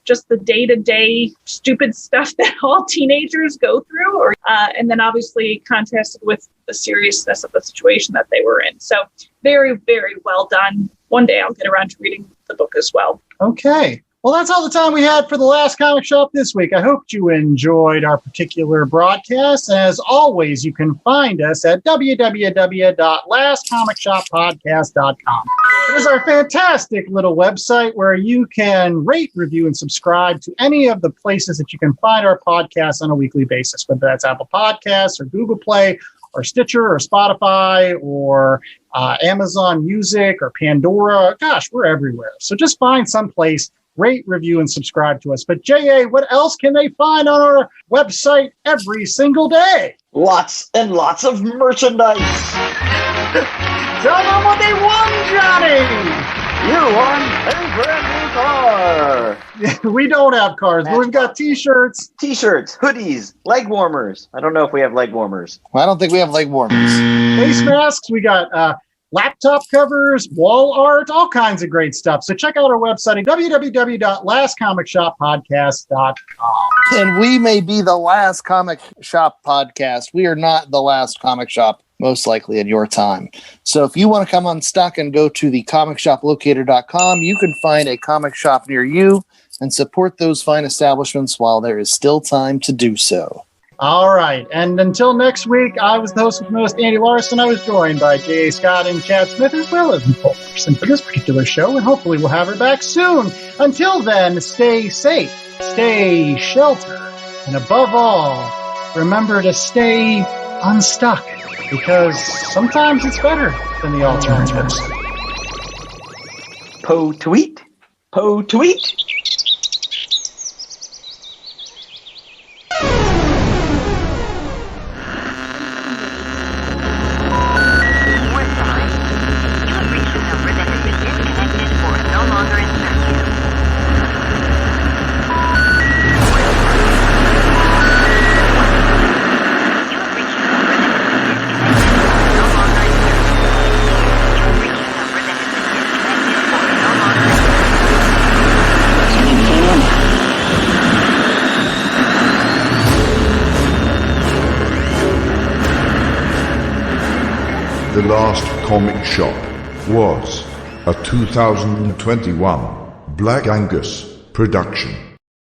just the day-to-day stupid stuff that all teenagers go through. And then obviously contrasted with the seriousness of the situation that they were in. So very, very well done. One day I'll get around to reading the book as well. Okay. Well, that's all the time we had for the Last Comic Shop this week. I hope you enjoyed our particular broadcast. As always, you can find us at www.lastcomicshoppodcast.com. It is our fantastic little website where you can rate, review, and subscribe to any of the places that you can find our podcasts on a weekly basis, whether that's Apple Podcasts or Google Play or Stitcher or Spotify or Amazon Music or Pandora. Gosh, we're everywhere. So just find some place, rate, review, and subscribe to us. But J.A., what else can they find on our website every single day? Lots and lots of merchandise. Tell them what they won, Johnny! You won a brand new car. We don't have cars, but we've got T-shirts. T-shirts, hoodies, leg warmers. I don't know if we have leg warmers. I don't think we have leg warmers. Face masks. We got laptop covers, wall art, all kinds of great stuff. So check out our website at www.lastcomicshoppodcast.com. And we may be the last comic shop podcast. We are not the last comic shop, most likely in your time. So if you want to come unstuck and go to the comicshoplocator.com, you can find a comic shop near you and support those fine establishments while there is still time to do so. All right. And until next week, I was the host with most, Andy Larson. I was joined by J.A. Scott and Chad Smith, as well as Nicole Larson for this particular show, and hopefully we'll have her back soon. Until then, stay safe, stay sheltered, and above all, remember to stay unstuck, because sometimes it's better than the alternatives. Po-tweet. Po-tweet. The Last Comic Shop was a 2021 Black Angus production.